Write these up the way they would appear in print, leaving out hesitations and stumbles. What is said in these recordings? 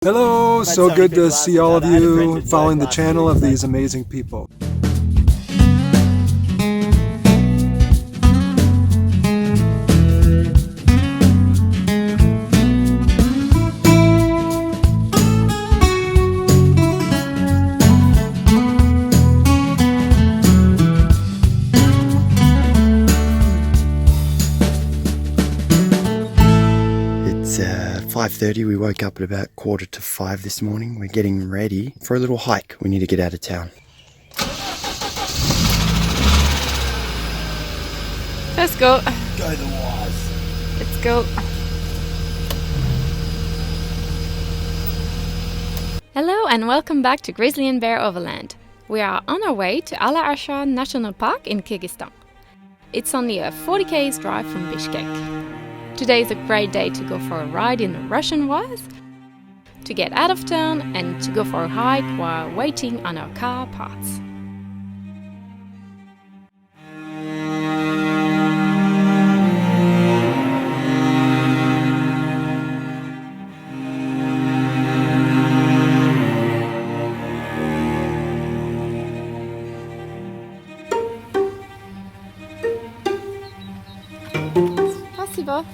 Hello, so good to see all of you following the channel of these amazing people. It's 5:30. We woke up at about 4:45 this morning. We're getting ready for a little hike. We need to get out of town. Let's go. Go the wise. Let's go. Hello and welcome back to GrizzlyNbear Overland. We are on our way to Ala Archa National Park in Kyrgyzstan. It's only a 40 km drive from Bishkek. Today is a great day to go for a ride in the Russian wilds, to get out of town and to go for a hike while waiting on our car parts. Спасибо.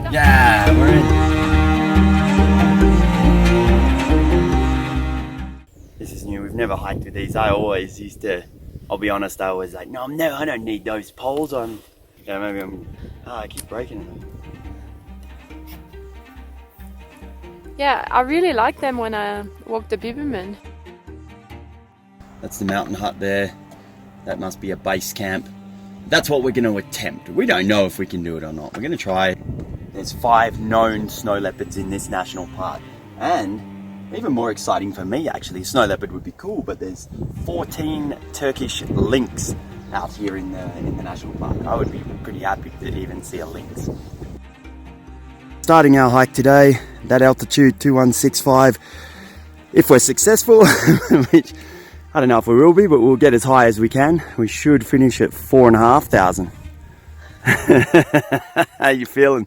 Yeah, we're in. This is new. We've never hiked with these. I always used to, I'll be honest, I was like, no, I don't need those poles. I keep breaking them. Yeah, I really like them when I walk the Biberman. That's the mountain hut there. That must be a base camp. That's what we're going to attempt. We don't know if we can do it or not. We're going to try. There's 5 known snow leopards in this national park. And even more exciting for me, actually, snow leopard would be cool, but there's 14 Turkish lynx out here in the national park. I would be pretty happy to even see a lynx. Starting our hike today, that altitude 2165. If we're successful, which I don't know if we will be, but we'll get as high as we can. We should finish at 4,500. How you feeling?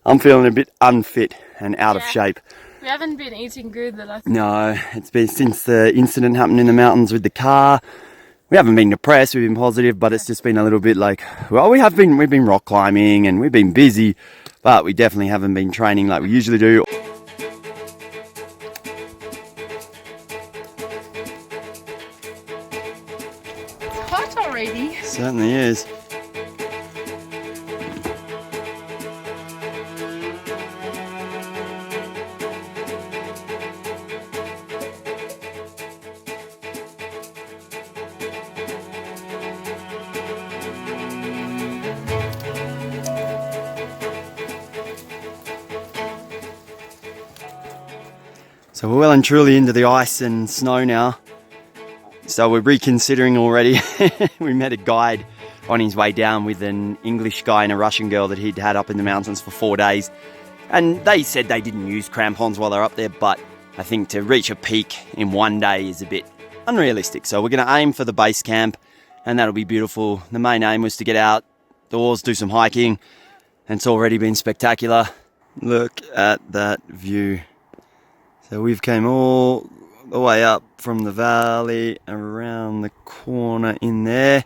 I'm feeling a bit unfit and out of shape. We haven't been eating good the last. No, it's been since the incident happened in the mountains with the car. We haven't been depressed, we've been positive, but it's just been a little bit like, well, we've been rock climbing and we've been busy, but we definitely haven't been training like we usually do. It's hot already. Certainly is. So we're well and truly into the ice and snow now. So we're reconsidering already. We met a guide on his way down with an English guy and a Russian girl that he'd had up in the mountains for 4 days. And they said they didn't use crampons while they're up there, but I think to reach a peak in 1 day is a bit unrealistic. So we're going to aim for the base camp and that'll be beautiful. The main aim was to get outdoors, do some hiking, and it's already been spectacular. Look at that view. So we've came all the way up from the valley, around the corner in there.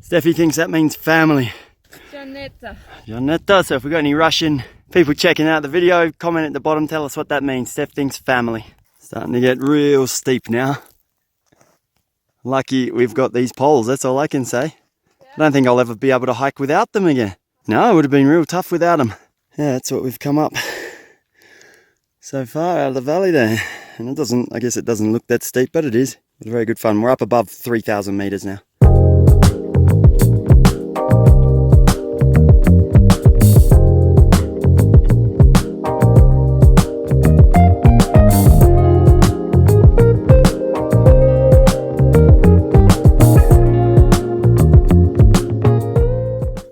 Steffi thinks that means family. Janetta. Janetta, so if we've got any Russian People checking out the video, comment at the bottom, tell us what that means. Steph thinks family. Starting to get real steep now. Lucky we've got these poles, that's all I can say. I don't think I'll ever be able to hike without them again. No, it would have been real tough without them. Yeah, that's what we've come up so far out of the valley there. And it doesn't, I guess it doesn't look that steep, but it is. It's very good fun. We're up above 3,000 meters now.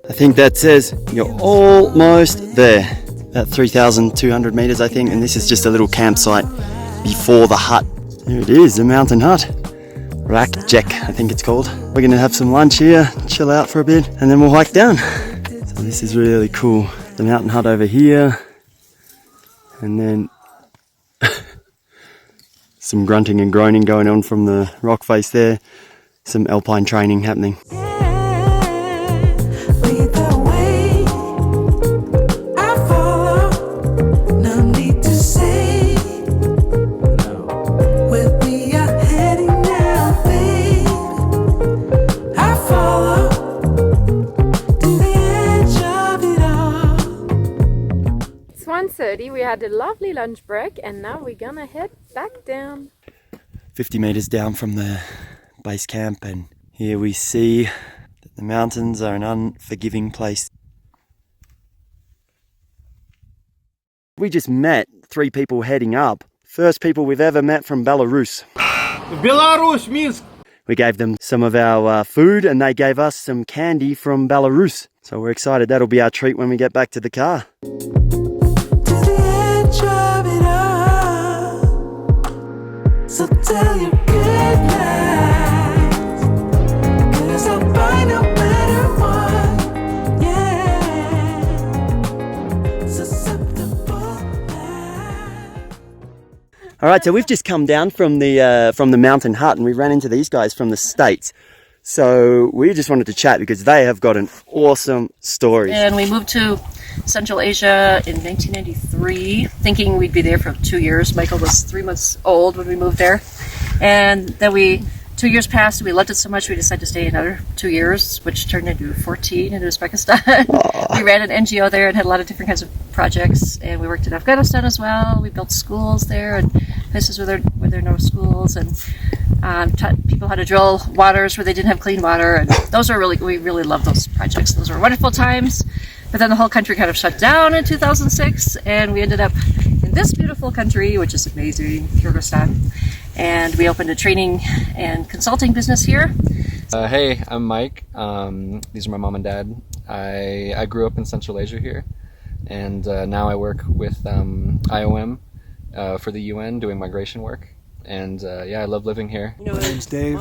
I think that says you're almost there. About 3,200 meters, I think, and this is just a little campsite before the hut. There it is, the mountain hut. Rakjek, I think it's called. We're gonna have some lunch here, chill out for a bit, and then we'll hike down. So this is really cool. The mountain hut over here, and then some grunting and groaning going on from the rock face there. Some alpine training happening. We had a lovely lunch break and now we're gonna head back down. 50 meters down from the base camp, and here we see that the mountains are an unforgiving place. We just met 3 people heading up. First people we've ever met from Belarus. Belarus, Minsk! We gave them some of our food and they gave us some candy from Belarus. So we're excited, that'll be our treat when we get back to the car. So tell your good night, 'cause I'll buy no matter what, yeah, susceptible now. Alright, so we've just come down from the mountain hut and we ran into these guys from the States. So we just wanted to chat because they have got an awesome story. And we moved to Central Asia in 1993, thinking we'd be there for 2 years. Michael was 3 months old when we moved there. And then 2 years passed, and we loved it so much we decided to stay another 2 years, which turned into 14 in Uzbekistan. We ran an NGO there and had a lot of different kinds of projects. And we worked in Afghanistan as well. We built schools there and places where there are no schools, and taught people how to drill waters where they didn't have clean water. And those are we really loved those projects. Those were wonderful times. But then the whole country kind of shut down in 2006, and we ended up in this beautiful country, which is amazing, Kyrgyzstan. And we opened a training and consulting business here. Hey, I'm Mike. These are my mom and dad. I grew up in Central Asia here, and now I work with IOM for the UN doing migration work. And yeah, I love living here. My name's Dave.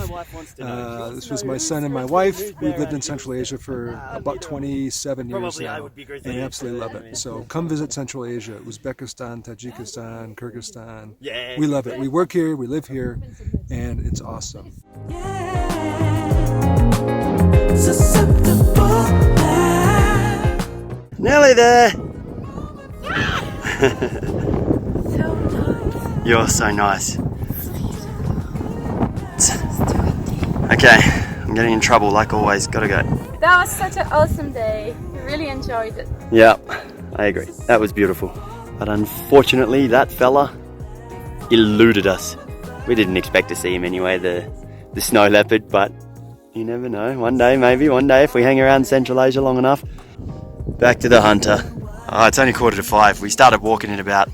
This was my son and my wife. We've lived in Central Asia for about 27 years now, and I absolutely love it. So come visit Central Asia, Uzbekistan, Tajikistan, Kyrgyzstan. We love it. We work here, we live here, and it's awesome. Nearly there! You're so nice. Okay, I'm getting in trouble like always, gotta go. That was such an awesome day. We really enjoyed it. Yeah, I agree. That was beautiful. But unfortunately, that fella eluded us. We didn't expect to see him anyway, the snow leopard, but you never know. One day, maybe, if we hang around Central Asia long enough. Back to the hunter. Oh, it's only 4:45. We started walking at about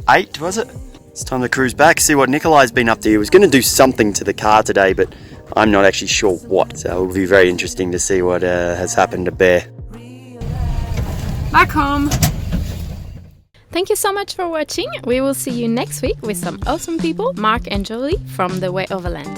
8, was it? It's time to cruise back, see what Nikolai's been up to. He was going to do something to the car today, but I'm not actually sure what. So it will be very interesting to see what has happened to Bear. Back home. Thank you so much for watching. We will see you next week with some awesome people, Mark and Julie from The Way Overland.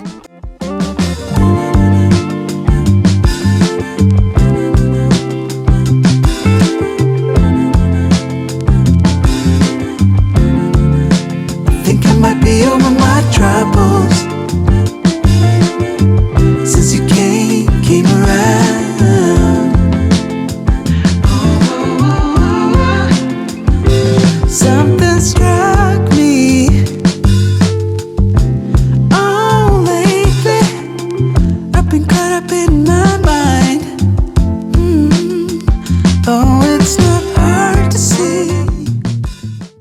Think I might be over my troubles since you came around. in my mind. Oh, it's not